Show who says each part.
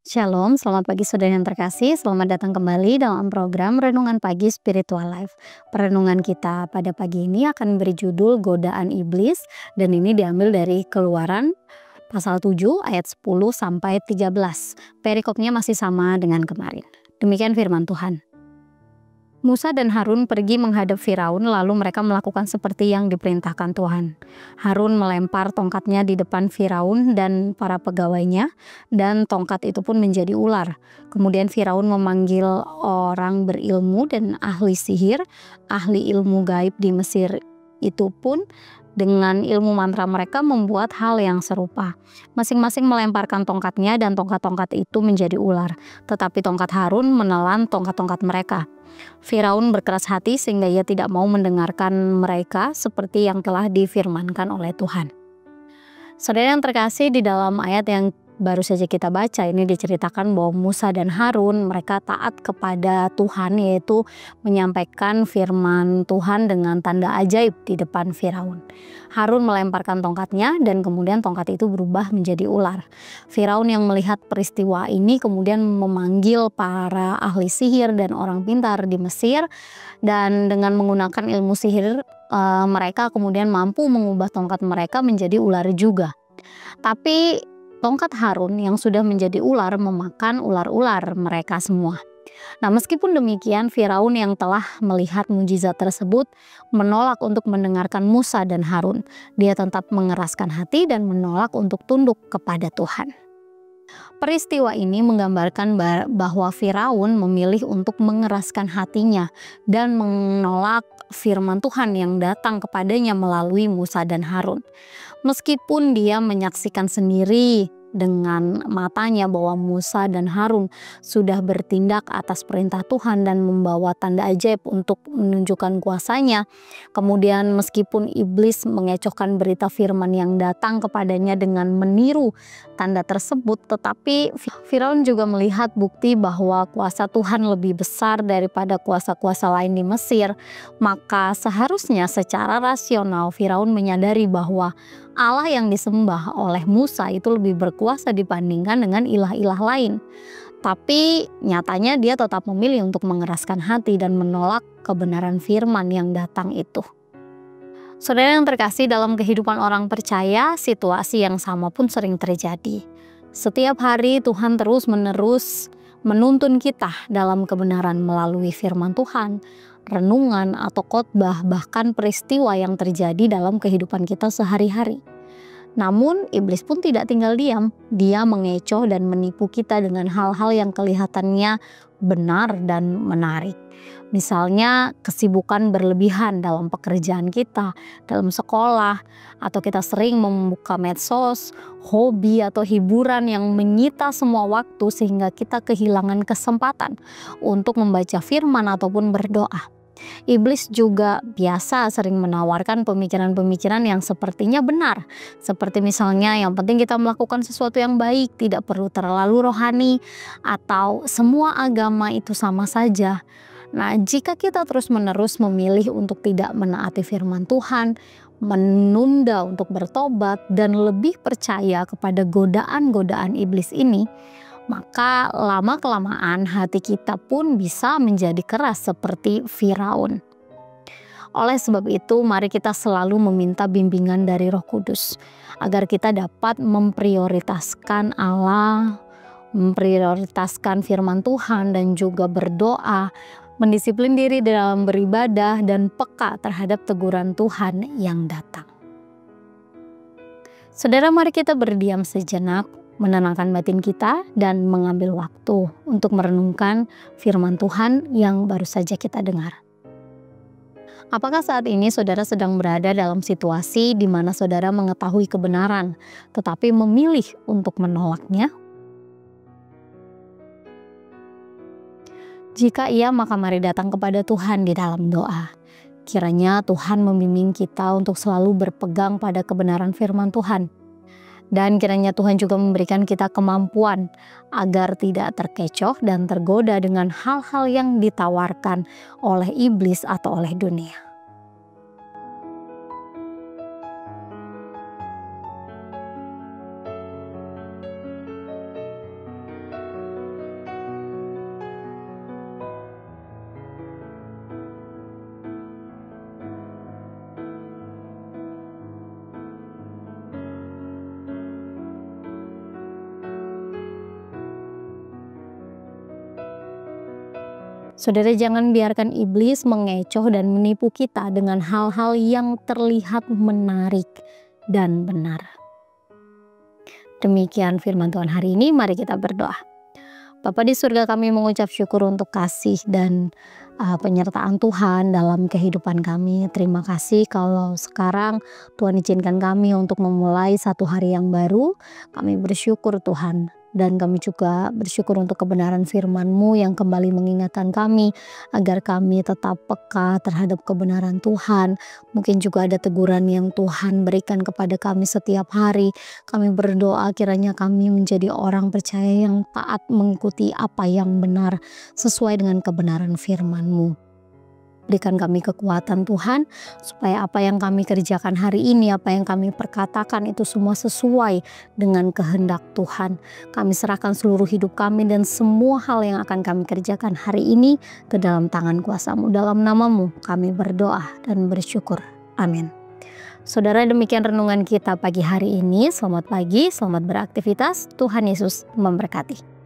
Speaker 1: Shalom, selamat pagi saudara yang terkasih. Selamat datang kembali dalam program Renungan Pagi Spiritual Life. Perenungan kita pada pagi ini akan berjudul Godaan Iblis dan ini diambil dari Keluaran pasal 7 ayat 10 sampai 13. Perikopnya masih sama dengan kemarin. Demikian firman Tuhan. Musa dan Harun pergi menghadap Firaun, lalu mereka melakukan seperti yang diperintahkan Tuhan. Harun melempar tongkatnya di depan Firaun dan para pegawainya, dan tongkat itu pun menjadi ular. Kemudian Firaun memanggil orang berilmu dan ahli sihir, ahli ilmu gaib di Mesir itu pun dengan ilmu mantra mereka membuat hal yang serupa. Masing-masing melemparkan tongkatnya dan tongkat-tongkat itu menjadi ular. Tetapi tongkat Harun menelan tongkat-tongkat mereka. Firaun berkeras hati sehingga ia tidak mau mendengarkan mereka seperti yang telah difirmankan oleh Tuhan. Saudara yang terkasih, di dalam ayat yang baru saja kita baca ini diceritakan bahwa Musa dan Harun mereka taat kepada Tuhan, yaitu menyampaikan firman Tuhan dengan tanda ajaib di depan Firaun. Harun melemparkan tongkatnya dan kemudian tongkat itu berubah menjadi ular. Firaun yang melihat peristiwa ini kemudian memanggil para ahli sihir dan orang pintar di Mesir, dan dengan menggunakan ilmu sihir mereka kemudian mampu mengubah tongkat mereka menjadi ular juga. Tapi tongkat Harun yang sudah menjadi ular memakan ular-ular mereka semua. Nah, meskipun demikian, Firaun yang telah melihat mujizat tersebut menolak untuk mendengarkan Musa dan Harun. Dia tetap mengeraskan hati dan menolak untuk tunduk kepada Tuhan. Peristiwa ini menggambarkan bahwa Firaun memilih untuk mengeraskan hatinya dan menolak firman Tuhan yang datang kepadanya melalui Musa dan Harun. Meskipun dia menyaksikan sendiri dengan matanya bahwa Musa dan Harun sudah bertindak atas perintah Tuhan dan membawa tanda ajaib untuk menunjukkan kuasanya. Kemudian meskipun iblis mengecohkan berita firman yang datang kepadanya dengan meniru tanda tersebut, tetapi Firaun juga melihat bukti bahwa kuasa Tuhan lebih besar daripada kuasa-kuasa lain di Mesir. Maka seharusnya secara rasional Firaun menyadari bahwa Allah yang disembah oleh Musa itu lebih berkuasa dibandingkan dengan ilah-ilah lain. Tapi nyatanya dia tetap memilih untuk mengeraskan hati dan menolak kebenaran firman yang datang itu. Saudara yang terkasih, dalam kehidupan orang percaya, situasi yang sama pun sering terjadi. Setiap hari Tuhan terus-menerus menuntun kita dalam kebenaran melalui firman Tuhan, renungan atau khotbah, bahkan peristiwa yang terjadi dalam kehidupan kita sehari-hari. Namun iblis pun tidak tinggal diam. Dia mengecoh dan menipu kita dengan hal-hal yang kelihatannya benar dan menarik. Misalnya kesibukan berlebihan dalam pekerjaan kita, dalam sekolah, atau kita sering membuka medsos, hobi atau hiburan yang menyita semua waktu sehingga kita kehilangan kesempatan untuk membaca firman ataupun berdoa. Iblis juga biasa sering menawarkan pemikiran-pemikiran yang sepertinya benar. Seperti misalnya yang penting kita melakukan sesuatu yang baik, tidak perlu terlalu rohani, atau semua agama itu sama saja. Nah, jika kita terus-menerus memilih untuk tidak menaati firman Tuhan, menunda untuk bertobat, dan lebih percaya kepada godaan-godaan iblis ini, maka lama-kelamaan hati kita pun bisa menjadi keras seperti Firaun. Oleh sebab itu, mari kita selalu meminta bimbingan dari Roh Kudus agar kita dapat memprioritaskan Allah, memprioritaskan firman Tuhan, dan juga berdoa, mendisiplin diri dalam beribadah, dan peka terhadap teguran Tuhan yang datang. Saudara, mari kita berdiam sejenak, menenangkan batin kita, dan mengambil waktu untuk merenungkan firman Tuhan yang baru saja kita dengar. Apakah saat ini saudara sedang berada dalam situasi di mana saudara mengetahui kebenaran, tetapi memilih untuk menolaknya? Jika iya, maka mari datang kepada Tuhan di dalam doa. Kiranya Tuhan membimbing kita untuk selalu berpegang pada kebenaran firman Tuhan. Dan kiranya Tuhan juga memberikan kita kemampuan agar tidak terkecoh dan tergoda dengan hal-hal yang ditawarkan oleh iblis atau oleh dunia. Saudara, jangan biarkan iblis mengecoh dan menipu kita dengan hal-hal yang terlihat menarik dan benar. Demikian firman Tuhan hari ini, mari kita berdoa. Bapa di surga, kami mengucap syukur untuk kasih dan penyertaan Tuhan dalam kehidupan kami. Terima kasih kalau sekarang Tuhan izinkan kami untuk memulai satu hari yang baru. Kami bersyukur Tuhan. Dan kami juga bersyukur untuk kebenaran firman-Mu yang kembali mengingatkan kami agar kami tetap peka terhadap kebenaran Tuhan. Mungkin juga ada teguran yang Tuhan berikan kepada kami setiap hari. Kami berdoa kiranya kami menjadi orang percaya yang taat mengikuti apa yang benar sesuai dengan kebenaran firman-Mu. Berikan kami kekuatan Tuhan, supaya apa yang kami kerjakan hari ini, apa yang kami perkatakan itu semua sesuai dengan kehendak Tuhan. Kami serahkan seluruh hidup kami dan semua hal yang akan kami kerjakan hari ini ke dalam tangan kuasa-Mu. Dalam nama-Mu kami berdoa dan bersyukur. Amin. Saudara, demikian renungan kita pagi hari ini. Selamat pagi, selamat beraktivitas. Tuhan Yesus memberkati.